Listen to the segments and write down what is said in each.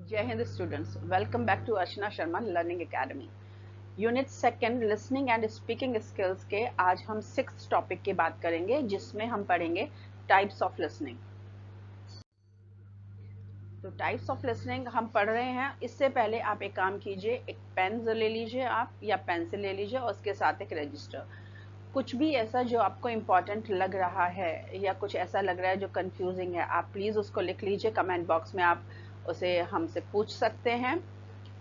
जय Hind students, welcome back to Archana Sharma learning academy. Unit second listening and speaking skills के आज हम 6th टॉपिक की बात करेंगे, जिसमें हम पढ़ेंगे टाइप्स ऑफ लिसनिंग। तो टाइप्स ऑफ लिसनिंग हम पढ़ रहे हैं। इससे पहले आप एक काम कीजिए, एक पेन ले लीजिए आप या पेंसिल ले लीजिए और उसके साथ एक रजिस्टर। कुछ भी ऐसा जो आपको इम्पोर्टेंट लग रहा है या कुछ ऐसा लग रहा है जो कंफ्यूजिंग है, आप प्लीज़ उसको लिख लीजिए। कमेंट बॉक्स में आप उसे हमसे पूछ सकते हैं।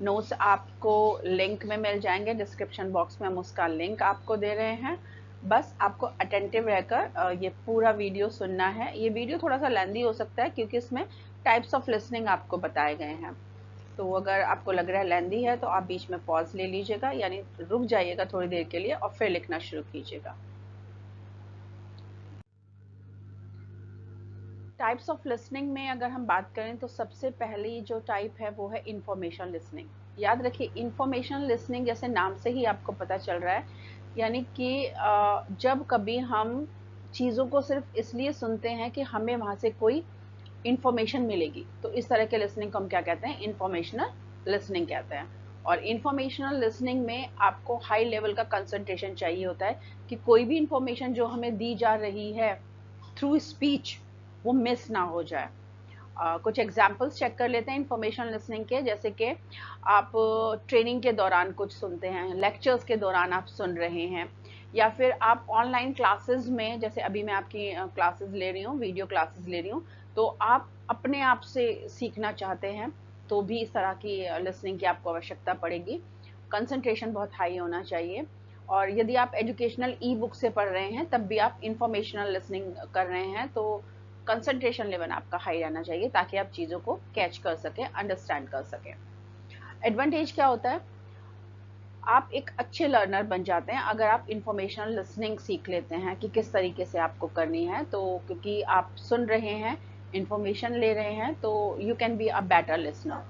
नोट्स आपको लिंक में मिल जाएंगे, डिस्क्रिप्शन बॉक्स में हम उसका लिंक आपको दे रहे हैं। बस आपको अटेंटिव रहकर ये पूरा वीडियो सुनना है। ये वीडियो थोड़ा सा लेंदी हो सकता है क्योंकि इसमें टाइप्स ऑफ लिसनिंग आपको बताए गए हैं। तो अगर आपको लग रहा है लेंदी है तो आप बीच में पॉज ले लीजिएगा, यानी रुक जाइएगा थोड़ी देर के लिए और फिर लिखना शुरू कीजिएगा। टाइप्स ऑफ लिसनिंग में अगर हम बात करें तो सबसे पहली जो टाइप है वो है इंफॉर्मेशन लिसनिंग। याद रखिए, इंफॉर्मेशन लिसनिंग जैसे नाम से ही आपको पता चल रहा है, यानी कि जब कभी हम चीज़ों को सिर्फ इसलिए सुनते हैं कि हमें वहाँ से कोई इंफॉर्मेशन मिलेगी, तो इस तरह के लिसनिंग को हम क्या कहते हैं? इंफॉर्मेशनल लिसनिंग कहते हैं। और इंफॉर्मेशनल लिसनिंग में आपको हाई लेवल का कंसंट्रेशन चाहिए होता है कि कोई भी इंफॉर्मेशन जो हमें दी जा रही है थ्रू स्पीच वो मिस ना हो जाए। कुछ एग्जाम्पल्स चेक कर लेते हैं इंफॉर्मेशन लिसनिंग के। जैसे कि आप ट्रेनिंग के दौरान कुछ सुनते हैं, लेक्चर्स के दौरान आप सुन रहे हैं, या फिर आप ऑनलाइन क्लासेस में, जैसे अभी मैं आपकी क्लासेस ले रही हूँ, वीडियो क्लासेस ले रही हूँ, तो आप अपने आप से सीखना चाहते हैं तो भी इस तरह की लिसनिंग की आपको आवश्यकता पड़ेगी। कंसंट्रेशन बहुत हाई होना चाहिए। और यदि आप एजुकेशनल ई बुक से पढ़ रहे हैं तब भी आप इंफॉर्मेशनल लिसनिंग कर रहे हैं, तो कंसंट्रेशन लेवल आपका हाई रहना चाहिए ताकि आप चीज़ों को कैच कर सकें, अंडरस्टैंड कर सकें। एडवांटेज क्या होता है? आप एक अच्छे लर्नर बन जाते हैं अगर आप इंफॉर्मेशनल लिसनिंग सीख लेते हैं कि किस तरीके से आपको करनी है। तो क्योंकि आप सुन रहे हैं, इंफॉर्मेशन ले रहे हैं, तो you can be a better listener.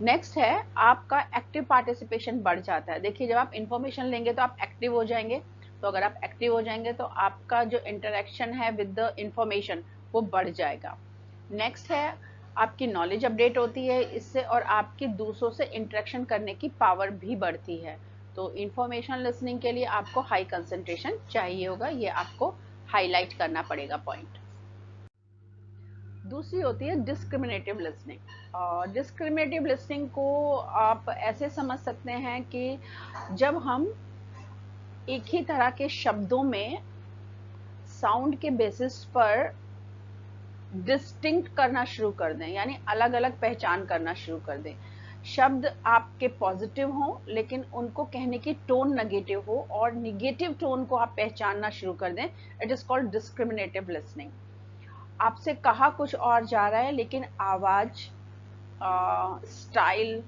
Next है, आपका एक्टिव पार्टिसिपेशन बढ़ जाता है। देखिए, जब आप इंफॉर्मेशन लेंगे तो आप एक्टिव हो जाएंगे, तो अगर आप एक्टिव हो जाएंगे तो आपका जो इंटरेक्शन है विद द इंफॉर्मेशन वो बढ़ जाएगा। नेक्स्ट है, आपकी नॉलेज अपडेट होती है इससे, और आपकी दूसरों से इंटरेक्शन करने की पावर भी बढ़ती है। तो इंफॉर्मेशन लिसनिंग के लिए आपको हाई कंसंट्रेशन चाहिए होगा, ये आपको हाईलाइट करना पड़ेगा पॉइंट। दूसरी होती है डिस्क्रिमिनेटिव लिसनिंग। और डिस्क्रिमिनेटिव लिसनिंग को आप ऐसे समझ सकते हैं कि जब हम एक ही तरह के शब्दों में साउंड के बेसिस पर डिस्टिंक्ट करना शुरू कर दें, यानी अलग अलग पहचान करना शुरू कर दें। शब्द आपके पॉजिटिव हों लेकिन उनको कहने की टोन नेगेटिव हो, और नेगेटिव टोन को आप पहचानना शुरू कर दें। It is called discriminative listening. आपसे कहा कुछ और जा रहा है लेकिन आवाज, स्टाइल,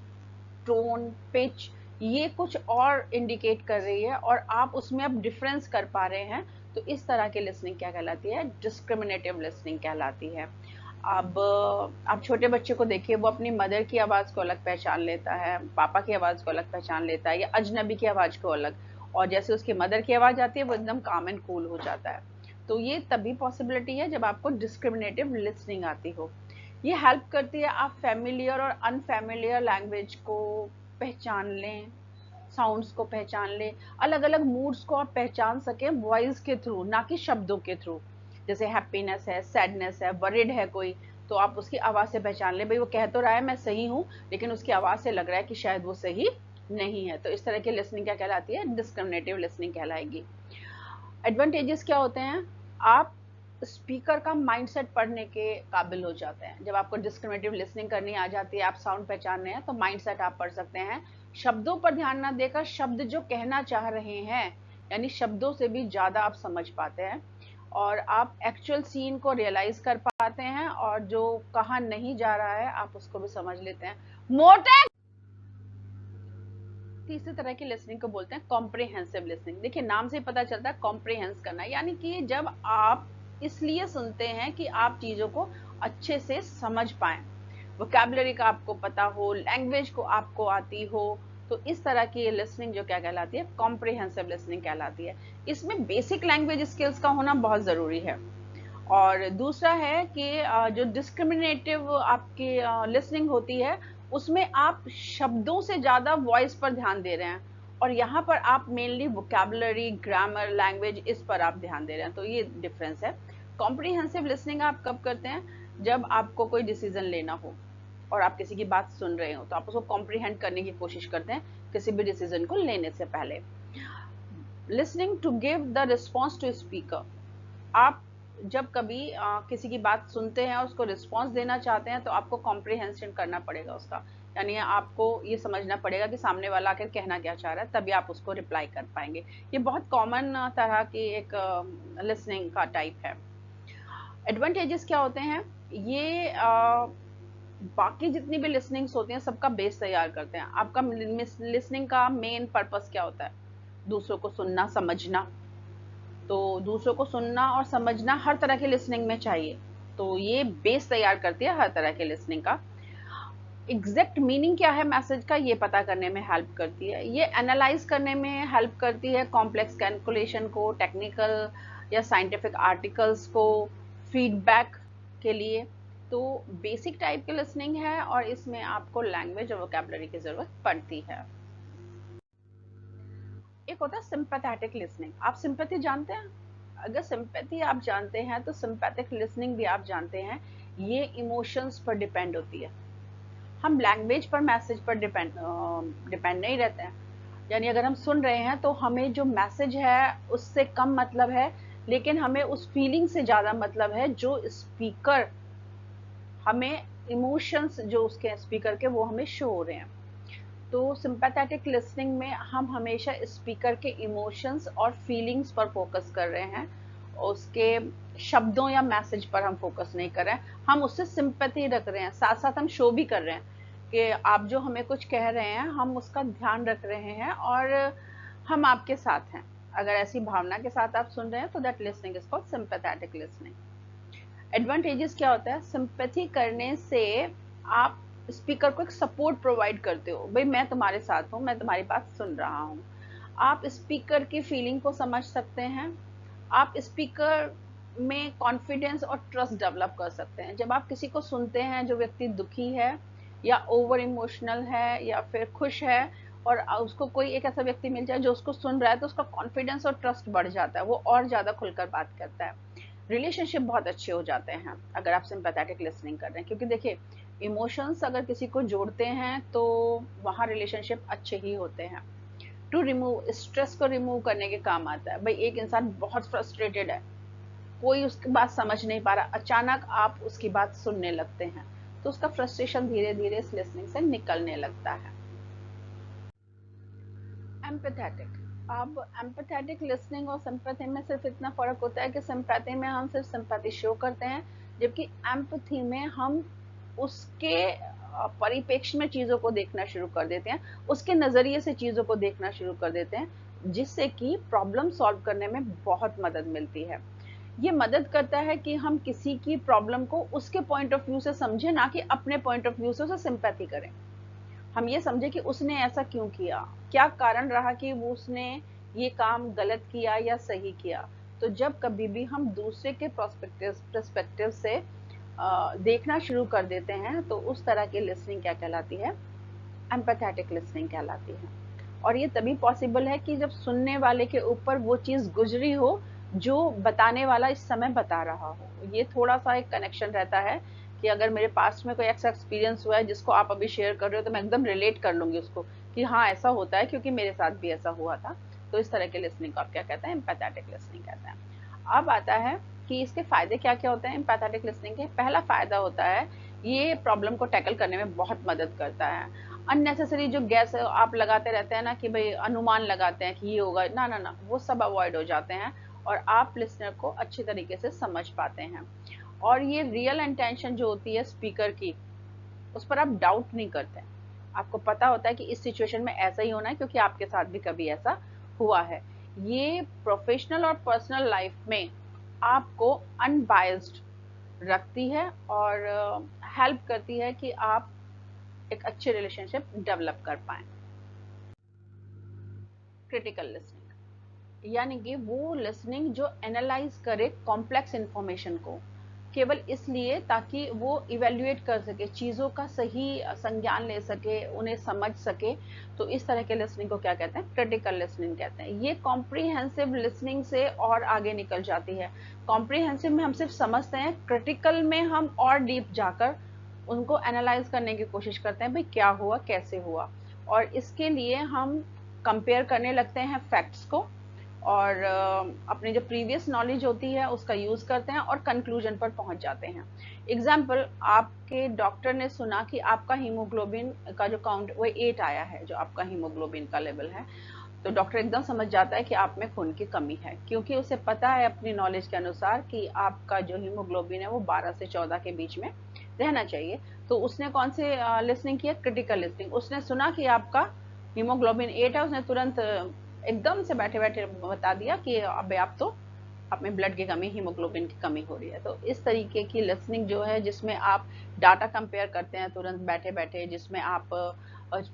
टोन, पिच ये कुछ और इंडिकेट कर रही है और आप उसमें अब डिफरेंस कर पा रहे हैं, तो इस तरह की लिसनिंग क्या कहलाती है? डिस्क्रिमिनेटिव लिसनिंग कहलाती है। अब आप छोटे बच्चे को देखिए, वो अपनी मदर की आवाज़ को अलग पहचान लेता है, पापा की आवाज़ को अलग पहचान लेता है, या अजनबी की आवाज़ को अलग, और जैसे उसकी मदर की आवाज़ आती है वो एकदम काम एंड कूल हो जाता है। तो ये तभी पॉसिबिलिटी है जब आपको डिस्क्रिमिनेटिव लिसनिंग आती हो। ये हेल्प करती है आप फैमिलियर और अनफैमिलियर लैंग्वेज को पहचान लें, साउंड्स को पहचान लें, अलग अलग मूड्स को आप पहचान सकें वॉइस के थ्रू, ना कि शब्दों के थ्रू। जैसे हैप्पीनेस है, सैडनेस है, वरिड है कोई, तो आप उसकी आवाज़ से पहचान लें, भाई वो कह तो रहा है मैं सही हूँ, लेकिन उसकी आवाज़ से लग रहा है कि शायद वो सही नहीं है। तो इस तरह की लिसनिंग क्या कहलाती है? डिस्क्रिमिनेटिव लिसनिंग कहलाएगी। एडवांटेजेस क्या होते हैं? आप स्पीकर का माइंडसेट पढ़ने के काबिल हो जाते हैं। जब आपको डिस्क्रिमिनेटिव लिसनिंग करनी आ जाती है, आप साउंड पहचानने हैं, तो माइंडसेट आप पढ़ सकते हैं। शब्दों पर ध्यान ना देकर शब्द जो कहना चाह रहे हैं, यानी शब्दों से भी ज़्यादा आप समझ पाते हैं, और आप एक्चुअल सीन को रियलाइज कर पाते हैं, और जो कहा नहीं जा रहा है आप उसको भी समझ लेते हैं। मोटे तीसरी तरह की लिसनिंग को बोलते हैं कॉम्प्रिहेंसिव लिसनिंग। देखिए, नाम से ही पता चलता है कॉम्प्रिहेंस करना, यानी कि जब आप इसलिए सुनते हैं कि आप चीज़ों को अच्छे से समझ पाएं, वोकैबुलरी का आपको पता हो, लैंग्वेज को आपको आती हो, तो इस तरह की लिसनिंग जो क्या कहलाती है? कॉम्प्रिहेंसिव लिसनिंग कहलाती है। इसमें बेसिक लैंग्वेज स्किल्स का होना बहुत ज़रूरी है। और दूसरा है कि जो डिस्क्रिमिनेटिव आपकी लिसनिंग होती है उसमें आप शब्दों से ज़्यादा वॉइस पर ध्यान दे रहे हैं, और यहाँ पर आप मेनली वोकैबुलरी, ग्रामर, लैंग्वेज, इस पर आप ध्यान दे रहे हैं। तो ये डिफरेंस है। कॉम्प्रिहेंसिव लिसनिंग आप कब करते हैं? जब आपको कोई डिसीजन लेना हो और आप किसी की बात सुन रहे हो, तो आप उसको कॉम्प्रिहेंड करने की कोशिश करते हैं किसी भी डिसीजन को लेने से पहले। Listening to give the response to speaker. आप जब कभी किसी की बात सुनते हैं और उसको रिस्पॉन्स देना चाहते हैं, तो आपको कॉम्प्रिहेंशन करना पड़ेगा उसका, यानी आपको ये समझना पड़ेगा कि सामने वाला आखिर कहना क्या चाह रहा है, तभी आप उसको रिप्लाई कर पाएंगे। ये बहुत कॉमन तरह की एक लिसनिंग का टाइप है। एडवांटेजेस क्या होते हैं? ये बाकी जितनी भी लिसनिंग्स होती हैं सबका बेस तैयार करते हैं। आपका लिसनिंग का मेन पर्पस क्या होता है? दूसरों को सुनना, समझना। तो दूसरों को सुनना और समझना हर तरह के लिसनिंग में चाहिए, तो ये बेस तैयार करती है हर तरह के लिसनिंग का। एग्जैक्ट मीनिंग क्या है मैसेज का, ये पता करने में हेल्प करती है। ये एनालाइज करने में हेल्प करती है कॉम्प्लेक्स कैलकुलेशन को, टेक्निकल या साइंटिफिक आर्टिकल्स को, फीडबैक के लिए। तो बेसिक टाइप की लिसनिंग है और इसमें आपको लैंग्वेज और वोकैबुलरी की जरूरत पड़ती है। एक होता है सिंपैथेटिक लिसनिंग। आप सिंपैथी जानते हैं? अगर सिंपैथी आप जानते हैं तो सिंपैथिक लिसनिंग भी आप जानते हैं। ये इमोशंस पर डिपेंड होती है। हम लैंग्वेज पर, मैसेज पर डिपेंड नहीं रहते हैं। यानी अगर हम सुन रहे हैं तो हमें जो मैसेज है उससे कम मतलब है, लेकिन हमें उस फीलिंग से ज़्यादा मतलब है जो स्पीकर हमें, इमोशंस जो उसके स्पीकर के वो हमें शो हो रहे हैं। तो सिंपैथेटिक लिसनिंग में हम हमेशा स्पीकर के इमोशंस और फीलिंग्स पर फोकस कर रहे हैं, उसके शब्दों या मैसेज पर हम फोकस नहीं कर रहे हैं। हम उससे सिंपैथी रख रहे हैं, साथ साथ हम शो भी कर रहे हैं कि आप जो हमें कुछ कह रहे हैं हम उसका ध्यान रख रहे हैं और हम आपके साथ हैं। अगर ऐसी भावना के साथ आप सुन रहे हैं तो that listening is called sympathetic listening. Advantages क्या होता है? सिंपैथी करने से आप स्पीकर को एक सपोर्ट प्रोवाइड करते हो, भाई मैं तुम्हारे साथ हूँ, मैं तुम्हारी बात सुन रहा हूँ। आप स्पीकर की फीलिंग को समझ सकते हैं। आप स्पीकर में कॉन्फिडेंस और ट्रस्ट डेवलप कर सकते हैं। जब आप किसी को सुनते हैं जो व्यक्ति दुखी है या ओवर इमोशनल है या फिर खुश है, और उसको कोई एक ऐसा व्यक्ति मिल जाए जो उसको सुन रहा है, तो उसका कॉन्फिडेंस और ट्रस्ट बढ़ जाता है, वो और ज़्यादा खुलकर बात करता है। रिलेशनशिप बहुत अच्छे हो जाते हैं अगर आप सिंपैथेटिक लिसनिंग कर रहे हैं, क्योंकि देखिए इमोशंस अगर किसी को जोड़ते हैं तो वहाँ रिलेशनशिप अच्छे ही होते हैं। टू रिमूव, स्ट्रेस को रिमूव करने के काम आता है। भाई एक इंसान बहुत फ्रस्ट्रेटेड है, कोई उसकी बात समझ नहीं पा रहा, अचानक आप उसकी बात सुनने लगते हैं, तो उसका फ्रस्ट्रेशन धीरे धीरे इस लिसनिंग से निकलने लगता है। एम्पैथेटिक। अब एम्पैथेटिक लिसनिंग और सिंपैथी में सिर्फ इतना फर्क होता है कि सिंपैथी में हम सिर्फ सिंपैथी शो करते हैं, जबकि एम्पैथी में हम उसके परिप्रेक्ष्य में चीज़ों को देखना शुरू कर देते हैं, उसके नज़रिए से चीज़ों को देखना शुरू कर देते हैं, जिससे कि प्रॉब्लम सॉल्व करने में बहुत मदद मिलती है। ये मदद करता है कि हम किसी की प्रॉब्लम को उसके पॉइंट ऑफ व्यू से समझें, ना कि अपने पॉइंट ऑफ व्यू से उसे सिंपैथी करें। हम ये समझे कि उसने ऐसा क्यों किया, क्या कारण रहा कि वो उसने ये काम गलत किया या सही किया। तो जब कभी भी हम दूसरे के पर्सपेक्टिव से देखना शुरू कर देते हैं, तो उस तरह की लिसनिंग क्या कहलाती है? एम्पैथेटिक लिसनिंग कहलाती है। और ये तभी पॉसिबल है कि जब सुनने वाले के ऊपर वो चीज़ गुजरी हो जो बताने वाला इस समय बता रहा हो। ये थोड़ा सा एक कनेक्शन रहता है कि अगर मेरे पास्ट में कोई ऐसा एक्सपीरियंस हुआ है जिसको आप अभी शेयर कर रहे हो, तो मैं एकदम रिलेट कर लूंगी उसको कि हाँ ऐसा होता है क्योंकि मेरे साथ भी ऐसा हुआ था। तो इस तरह के लिसनिंग को आप क्या कहते हैं? एम्पैथेटिक लिसनिंग कहते हैं। अब आता है कि इसके फायदे क्या क्या होते हैं एम्पैथेटिक लिसनिंग के। पहला फायदा होता है ये प्रॉब्लम को टैकल करने में बहुत मदद करता है। अननेसेसरी जो गैस आप लगाते रहते हैं ना कि भाई अनुमान लगाते हैं कि ये होगा, ना ना ना, वो सब अवॉइड हो जाते हैं और आप लिसनर को अच्छी तरीके से समझ पाते हैं। और ये रियल इंटेंशन जो होती है स्पीकर की, उस पर आप डाउट नहीं करते हैं। आपको पता होता है कि इस सिचुएशन में ऐसा ही होना है क्योंकि आपके साथ भी कभी ऐसा हुआ है। ये प्रोफेशनल और पर्सनल लाइफ में आपको अनबायस्ड रखती है और हेल्प करती है कि आप एक अच्छे रिलेशनशिप डेवलप कर पाए। क्रिटिकल लिसनिंग यानी कि वो लिसनिंग जो एनालाइज करे कॉम्प्लेक्स इंफॉर्मेशन को, केवल इसलिए ताकि वो इवेल्युएट कर सके, चीज़ों का सही संज्ञान ले सके, उन्हें समझ सके। तो इस तरह के लिसनिंग को क्या कहते हैं? क्रिटिकल लिसनिंग कहते हैं। ये कॉम्प्रिहेंसिव लिसनिंग से और आगे निकल जाती है। कॉम्प्रिहेंसिव में हम सिर्फ समझते हैं, क्रिटिकल में हम और डीप जाकर उनको एनालाइज करने की कोशिश करते हैं, भाई क्या हुआ, कैसे हुआ, और इसके लिए हम कंपेयर करने लगते हैं फैक्ट्स को, और अपनी जो प्रीवियस नॉलेज होती है उसका यूज़ करते हैं और कंक्लूजन पर पहुंच जाते हैं। एग्जाम्पल, आपके डॉक्टर ने सुना कि आपका हीमोग्लोबिन का जो काउंट वो 8 आया है, जो आपका हीमोग्लोबिन का लेवल है, तो डॉक्टर एकदम समझ जाता है कि आप में खून की कमी है, क्योंकि उसे पता है अपनी नॉलेज के अनुसार कि आपका जो हीमोग्लोबिन है वो 12 से 14 के बीच में रहना चाहिए। तो उसने कौन से लिसनिंग किया? Critical listening. उसने सुना कि आपका हीमोग्लोबिन 8 है, उसने तुरंत एकदम से बैठे बैठे बता दिया कि अबे आप तो, आप में ब्लड की कमी, हीमोग्लोबिन की कमी हो रही है। तो इस तरीके की लिसनिंग जो है, जिसमें आप डाटा कंपेयर करते हैं तुरंत बैठे बैठे, जिसमें आप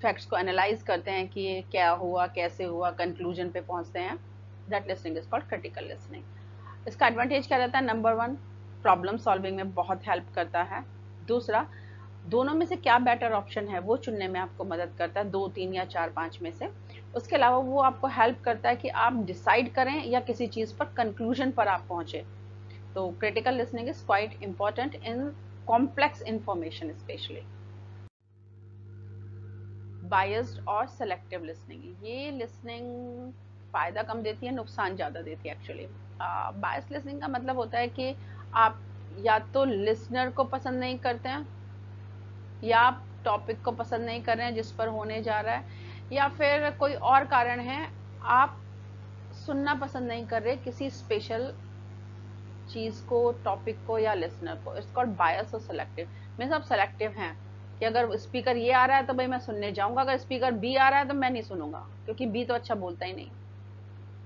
फैक्ट्स को एनालाइज करते हैं कि ये क्या हुआ, कैसे हुआ, कंक्लूजन पे पहुंचते हैं, that listening is called critical listening. इसका एडवांटेज क्या रहता है? नंबर 1, प्रॉब्लम सॉल्विंग में बहुत हेल्प करता है। दूसरा, दोनों में से क्या बेटर ऑप्शन है वो चुनने में आपको मदद करता है, 2, 3 या 4, 5 में से। उसके अलावा वो आपको हेल्प करता है कि आप डिसाइड करें या किसी चीज़ पर कंक्लूजन पर आप पहुंचे। तो critical listening is quite important in complex information specially. Biased और सेलेक्टिव लिसनिंग, ये लिसनिंग फायदा कम देती है, नुकसान ज़्यादा देती है एक्चुअली। बायस्ड लिसनिंग का मतलब होता है कि आप या तो लिसनर को पसंद नहीं करते हैं, या आप टॉपिक को पसंद नहीं कर रहे हैं जिस पर होने जा रहा है, या फिर कोई और कारण है, आप सुनना पसंद नहीं कर रहे किसी स्पेशल चीज़ को, टॉपिक को या लिसनर को। इट्स कॉल्ड बायस और सेलेक्टिव। में सब सेलेक्टिव हैं कि अगर स्पीकर ये आ रहा है तो भाई मैं सुनने जाऊंगा, अगर स्पीकर बी आ रहा है तो मैं नहीं सुनूंगा, क्योंकि बी तो अच्छा बोलता ही नहीं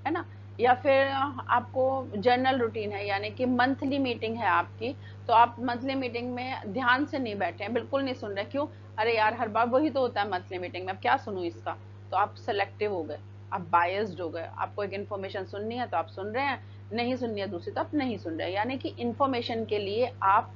है ना। या फिर आपको जर्नल रूटीन है, यानी कि मंथली मीटिंग है आपकी, तो आप मंथली मीटिंग में ध्यान से नहीं बैठे हैं, बिल्कुल नहीं सुन रहे। क्यों? अरे यार हर बार वही तो होता है मंथली मीटिंग में, अब क्या सुनूं इसका। तो आप सेलेक्टिव हो गए, आप बायस्ड हो गए। आपको एक इन्फॉर्मेशन सुननी है तो आप सुन रहे हैं, नहीं सुननी है दूसरी तो आप नहीं सुन रहे हैं। यानी कि इन्फॉर्मेशन के लिए आप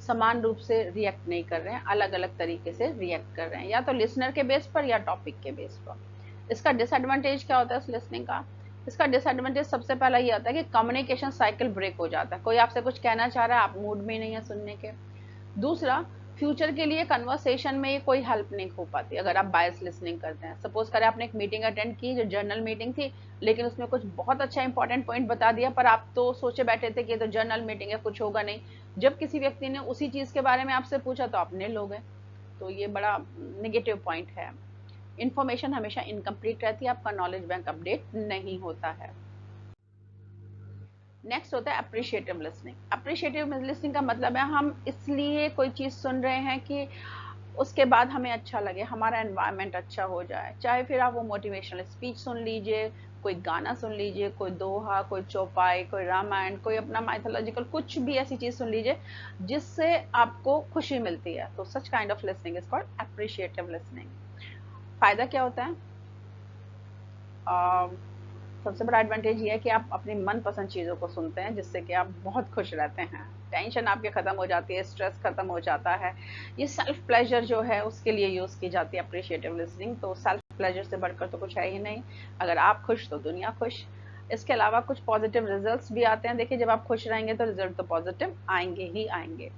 समान रूप से रिएक्ट नहीं कर रहे हैं, अलग अलग तरीके से रिएक्ट कर रहे हैं, या तो लिसनर के बेस पर या टॉपिक के बेस पर। इसका डिसएडवांटेज क्या होता है इस लिसनिंग का? इसका डिसएडवांटेज सबसे पहला ये आता है कि कम्युनिकेशन साइकिल ब्रेक हो जाता है। कोई आपसे कुछ कहना चाह रहा है, आप मूड में नहीं है सुनने के। दूसरा, फ्यूचर के लिए कन्वर्सेशन में कोई हेल्प नहीं हो पाती अगर आप बायस लिसनिंग करते हैं। सपोज करें आपने एक मीटिंग अटेंड की जो जर्नल मीटिंग थी, लेकिन उसमें कुछ बहुत अच्छा इंपॉर्टेंट पॉइंट बता दिया, पर आप तो सोचे बैठे थे कि ये तो जर्नल मीटिंग है, कुछ होगा नहीं। जब किसी व्यक्ति ने उसी चीज़ के बारे में आपसे पूछा तो आप निल हो गए। तो ये बड़ा नेगेटिव पॉइंट है। इन्फॉर्मेशन हमेशा इनकम्प्लीट रहती है, आपका नॉलेज बैंक अपडेट नहीं होता है। नेक्स्ट होता है अप्रिशिएटिव लिसनिंग। अप्रिशिएटिव लिसनिंग का मतलब है हम इसलिए कोई चीज़ सुन रहे हैं कि उसके बाद हमें अच्छा लगे, हमारा एनवायरनमेंट अच्छा हो जाए। चाहे फिर आप वो मोटिवेशनल स्पीच सुन लीजिए, कोई गाना सुन लीजिए, कोई दोहा, कोई चौपाई, कोई रामायण, कोई अपना माइथोलॉजिकल कुछ भी ऐसी चीज़ सुन लीजिए जिससे आपको खुशी मिलती है। तो such kind of listening is called appreciative listening. फायदा क्या होता है? सबसे बड़ा एडवांटेज ये है कि आप अपनी मनपसंद चीज़ों को सुनते हैं, जिससे कि आप बहुत खुश रहते हैं, टेंशन आपके ख़त्म हो जाती है, स्ट्रेस ख़त्म हो जाता है। ये सेल्फ प्लेजर जो है उसके लिए यूज़ की जाती है अप्रिशिएटिव लिसनिंग। तो सेल्फ प्लेजर से बढ़कर तो कुछ है ही नहीं। अगर आप खुश तो दुनिया खुश। इसके अलावा कुछ पॉजिटिव रिजल्ट्स भी आते हैं। देखिए, जब आप खुश रहेंगे तो रिजल्ट तो पॉजिटिव आएंगे ही आएंगे।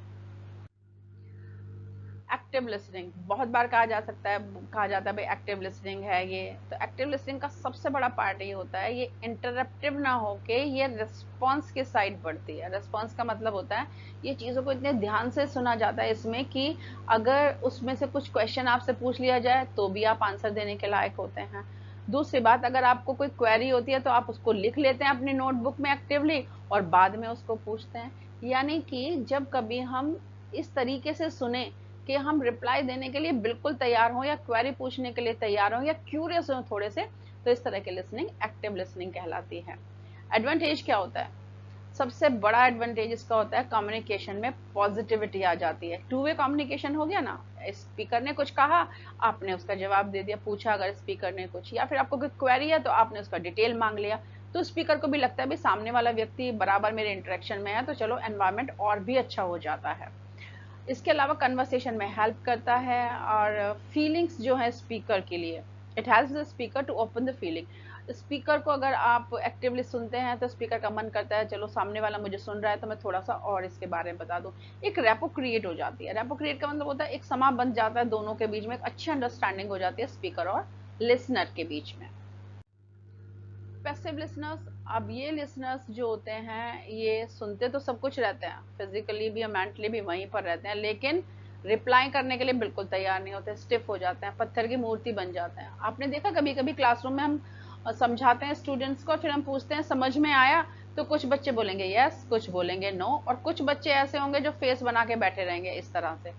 एक्टिव लिसनिंग बहुत बार कहा जाता है भाई एक्टिव लिसनिंग है ये। तो एक्टिव लिसनिंग का सबसे बड़ा पार्ट ये होता है, ये इंटरप्टिव ना होके ये रिस्पॉन्स के साइड बढ़ती है। रिस्पॉन्स का मतलब होता है ये चीज़ों को इतने ध्यान से सुना जाता है इसमें कि अगर उसमें से कुछ क्वेश्चन आपसे पूछ लिया जाए तो भी आप आंसर देने के लायक होते हैं। दूसरी बात, अगर आपको कोई क्वेरी होती है तो आप उसको लिख लेते हैं अपनी नोटबुक में एक्टिवली और बाद में उसको पूछते हैं। यानी कि जब कभी हम इस तरीके से सुने कि हम रिप्लाई देने के लिए बिल्कुल तैयार हों, या क्वेरी पूछने के लिए तैयार हों, या क्यूरियस हों थोड़े से, तो इस तरह की लिसनिंग एक्टिव लिसनिंग कहलाती है। एडवांटेज क्या होता है? सबसे बड़ा एडवांटेज इसका होता है कम्युनिकेशन में पॉजिटिविटी आ जाती है। टू वे कम्युनिकेशन हो गया ना, स्पीकर ने कुछ कहा, आपने उसका जवाब दे दिया, पूछा अगर स्पीकर ने कुछ, या फिर आपको कोई क्वेरी है तो आपने उसका डिटेल मांग लिया, तो स्पीकर को भी लगता है भाई सामने वाला व्यक्ति बराबर मेरे इंटरेक्शन में है, तो चलो एनवायरनमेंट और भी अच्छा हो जाता है। इसके अलावा कन्वर्सेशन में हेल्प करता है, और फीलिंग्स जो है स्पीकर के लिए, it helps the speaker to open the feeling. Speaker को अगर आप एक्टिवली सुनते हैं तो स्पीकर का मन करता है चलो सामने वाला मुझे सुन रहा है तो मैं थोड़ा सा और इसके बारे में बता दूं। एक रेपो क्रिएट हो जाती है। रेपो क्रिएट का मतलब होता है एक समा बन जाता है दोनों के बीच में, एक अच्छी अंडरस्टैंडिंग हो जाती है स्पीकर और लिसनर के बीच में। पैसिव लिसनर्स, अब ये लिसनर्स जो होते हैं ये सुनते तो सब कुछ रहते हैं, फिजिकली भी और मेंटली भी वहीं पर रहते हैं, लेकिन रिप्लाई करने के लिए बिल्कुल तैयार नहीं होते, स्टिफ हो जाते हैं, पत्थर की मूर्ति बन जाते हैं। आपने देखा कभी कभी क्लासरूम में हम समझाते हैं स्टूडेंट्स को, फिर हम पूछते हैं समझ में आया, तो कुछ बच्चे बोलेंगे यस, कुछ बोलेंगे नो, और कुछ बच्चे ऐसे होंगे जो फेस बना के बैठे रहेंगे इस तरह से,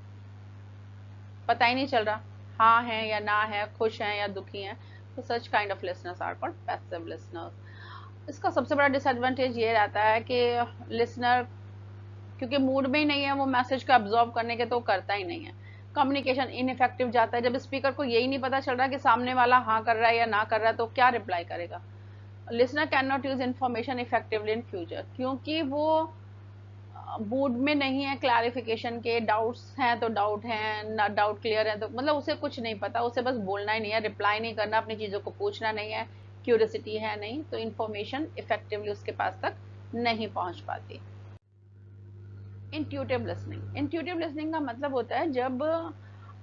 पता ही नहीं चल रहा हाँ है या ना है, खुश हैं या दुखी हैं। तो such kind of listeners are called passive listeners. इसका सबसे बड़ा डिसएडवांटेज ये रहता है कि लिसनर क्योंकि मूड में ही नहीं है वो मैसेज को अब्जॉर्व करने के, तो करता ही नहीं है। कम्युनिकेशन इनइफेक्टिव जाता है, जब स्पीकर को यही नहीं पता चल रहा कि सामने वाला हाँ कर रहा है या ना कर रहा है तो क्या रिप्लाई करेगा। Listener can not use information effectively in future, क्योंकि वो मूड में नहीं है क्लैरिफिकेशन के, डाउट्स हैं तो डाउट हैं ना, डाउट क्लियर है तो मतलब उसे कुछ नहीं पता, उसे बस बोलना ही नहीं है, रिप्लाई नहीं करना, अपनी चीज़ों को पूछना नहीं है, क्यूरियोसिटी है नहीं, तो इन्फॉर्मेशन इफेक्टिवली उसके पास तक नहीं पहुंच पाती। इंट्यूटिव लिसनिंग, इंट्यूटिव लिसनिंग का मतलब होता है जब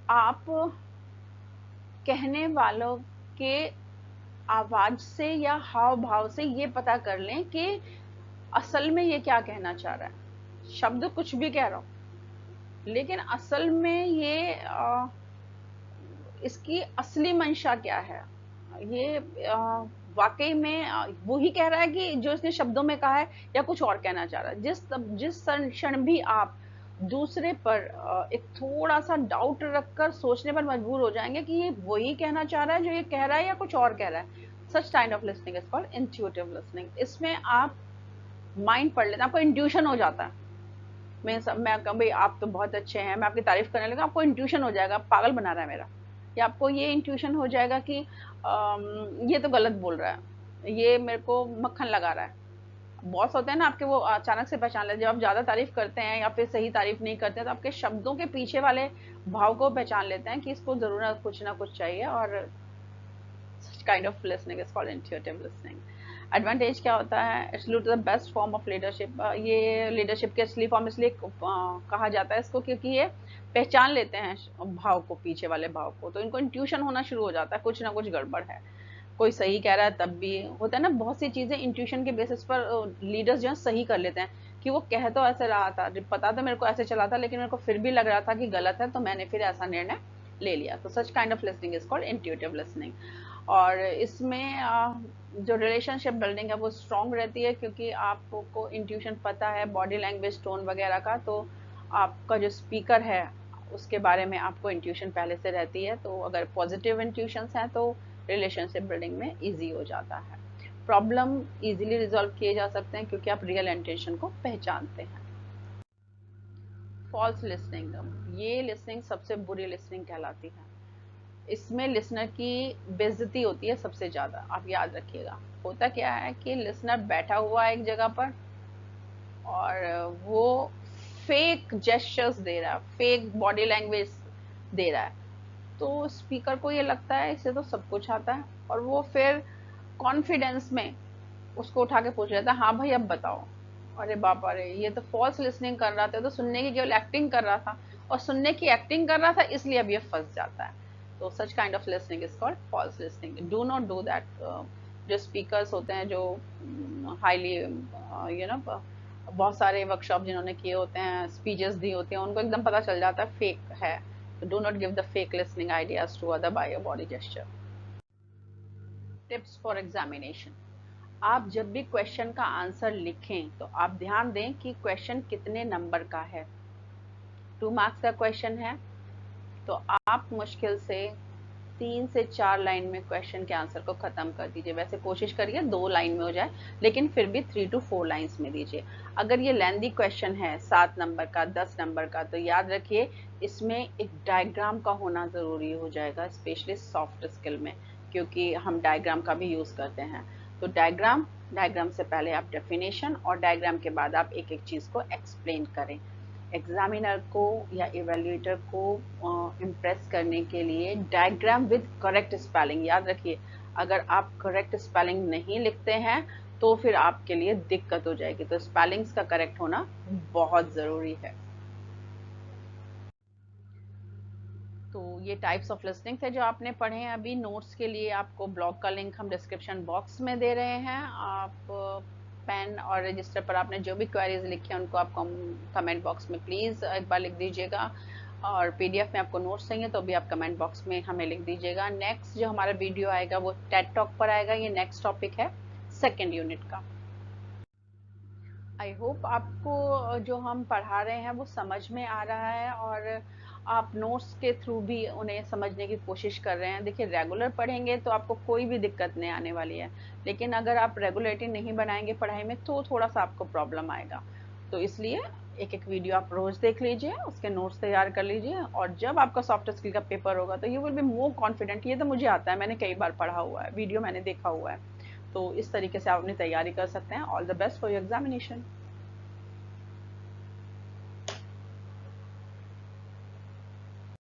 आप कहने वालों के आवाज से या हाव भाव से ये पता कर लें कि असल में ये क्या कहना चाह रहा है। शब्द कुछ भी कह रहा हो लेकिन असल में ये इसकी असली मंशा क्या है, ये वाकई में वो ही कह रहा है कि जो इसने शब्दों में कहा है, या कुछ और कहना चाह रहा है। जिस क्षण भी आप दूसरे पर एक थोड़ा सा डाउट रखकर सोचने पर मजबूर हो जाएंगे कि ये वही कहना चाह रहा है जो ये कह रहा है या कुछ और कह रहा है, सच kind of listening is called intuitive listening. इसमें आप माइंड पढ़ लेते हैं, आपको इंट्यूशन हो जाता है। मैं कहूँ भाई आप तो बहुत अच्छे हैं, मैं आपकी तारीफ करने लगा, आपको इंट्यूशन हो जाएगा पागल बना रहा है मेरा, या आपको ये इंट्यूशन हो जाएगा कि ये तो गलत बोल रहा है, ये मेरे को मक्खन लगा रहा है। बॉस होते हैं ना आपके, वो अचानक से पहचान लेते हैं, जब आप ज्यादा तारीफ करते हैं या फिर सही तारीफ नहीं करते तो आपके शब्दों के पीछे वाले भाव को पहचान लेते हैं कि इसको जरूर ना कुछ चाहिए, और kind of listening is called intuitive listening. Advantage क्या होता है, it's lead to the best form of leadership. ये लीडरशिप के असली फॉर्म इसलिए कहा जाता है इसको क्योंकि ये पहचान लेते हैं भाव को, पीछे वाले भाव को, तो इनको इंट्यूशन होना शुरू हो जाता है कुछ ना कुछ गड़बड़ है। कोई सही कह रहा है तब भी होता है ना, बहुत सी चीजें इंट्यूशन के बेसिस पर लीडर्स जो है सही कर लेते हैं कि वो कह तो ऐसे रहा था, पता तो मेरे को ऐसे चला था, लेकिन मेरे को फिर भी लग रहा था कि गलत है, तो मैंने फिर ऐसा निर्णय ले लिया। तो such kind of listening is called intuitive listening. और इसमें जो रिलेशनशिप बिल्डिंग है वो स्ट्रांग रहती है क्योंकि आपको इंट्यूशन पता है बॉडी लैंग्वेज टोन वगैरह का, तो आपका जो स्पीकर है उसके बारे में आपको इंट्यूशन पहले से रहती है, तो अगर पॉजिटिव इंट्यूशंस हैं तो रिलेशनशिप बिल्डिंग में इजी हो जाता है। प्रॉब्लम इजीली रिजॉल्व किए जा सकते हैं क्योंकि आप रियल इंटेंशन को पहचानते हैं। फॉल्स लिसनिंग, ये लिसनिंग सबसे बुरी लिसनिंग कहलाती है। इसमें लिसनर की बेइज्जती होती है सबसे ज्यादा, आप याद रखिएगा। होता क्या है कि लिसनर बैठा हुआ है एक जगह पर और वो फेक जेस्चर्स दे रहा है, फेक बॉडी लैंग्वेज दे रहा है, तो स्पीकर को ये लगता है इसे तो सब कुछ आता है, और वो फिर कॉन्फिडेंस में उसको उठा के पूछ लेता है हाँ भाई अब बताओ। अरे बाप रे, ये तो फॉल्स लिसनिंग कर रहा था, तो सुनने की केवल एक्टिंग कर रहा था, और सुनने की एक्टिंग कर रहा था इसलिए अब ये फंस जाता है। तो such kind of listening is called false listening. Do not do that. जो स्पीकर्स होते हैं जो हाईली यू नो बहुत सारे वर्कशॉप जिन्होंने किए होते हैं, स्पीचेस दी होती हैं, उनको एकदम पता चल जाता है फेक है। तो do not give the fake listening ideas to other by your body gesture. Tips for examination, आप जब भी क्वेश्चन का आंसर लिखें तो आप ध्यान दें कि क्वेश्चन कितने नंबर का है। 2 मार्क्स का क्वेश्चन है तो आप मुश्किल से 3 से 4 लाइन में क्वेश्चन के आंसर को खत्म कर दीजिए। वैसे कोशिश करिए 2 लाइन में हो जाए, लेकिन फिर भी 3 to 4 लाइन्स में दीजिए। अगर ये लेंदी क्वेश्चन है 7 नंबर का, 10 नंबर का, तो याद रखिए इसमें एक डायग्राम का होना ज़रूरी हो जाएगा, स्पेशली सॉफ्ट स्किल में, क्योंकि हम डायग्राम का भी यूज़ करते हैं। तो डायग्राम, डायग्राम से पहले आप डेफिनेशन, और डायग्राम के बाद आप एक एक चीज़ को एक्सप्लेन करें। एग्जामिनर को या इवेल्युएटर को इम्प्रेस करने के लिए डायग्राम विद करेक्ट स्पेलिंग, याद रखिए अगर आप करेक्ट स्पेलिंग नहीं लिखते हैं तो फिर आपके लिए दिक्कत हो जाएगी। तो स्पेलिंग्स का करेक्ट होना बहुत ज़रूरी है। तो ये टाइप्स ऑफ लिसनिंग थे जो आपने पढ़े हैं अभी। नोट्स के लिए आपको ब्लॉग का लिंक हम डिस्क्रिप्शन बॉक्स में दे रहे हैं। आप पेन और रजिस्टर पर आपने जो भी क्वेरीज लिखी हैं उनको आप कमेंट बॉक्स में प्लीज़ एक बार लिख दीजिएगा, और पीडीएफ में आपको नोट्स चाहिए तो भी आप कमेंट बॉक्स में हमें लिख दीजिएगा। नेक्स्ट जो हमारा वीडियो आएगा वो टेड टॉक पर आएगा। ये नेक्स्ट टॉपिक है सेकेंड यूनिट का। आई होप आपको जो हम पढ़ा रहे हैं वो समझ में आ रहा है, और आप नोट्स के थ्रू भी उन्हें समझने की कोशिश कर रहे हैं। देखिए रेगुलर पढ़ेंगे तो आपको कोई भी दिक्कत नहीं आने वाली है, लेकिन अगर आप रेगुलरिटी नहीं बनाएंगे पढ़ाई में तो थोड़ा सा आपको प्रॉब्लम आएगा। तो इसलिए एक एक वीडियो आप रोज देख लीजिए, उसके नोट्स तैयार कर लीजिए, और जब आपका सॉफ्ट स्किल का पेपर होगा तो you will be more confident. ये तो मुझे आता है, मैंने कई बार पढ़ा हुआ है, वीडियो मैंने देखा हुआ है। तो इस तरीके से आप अपनी तैयारी कर सकते हैं। All the best for your examination.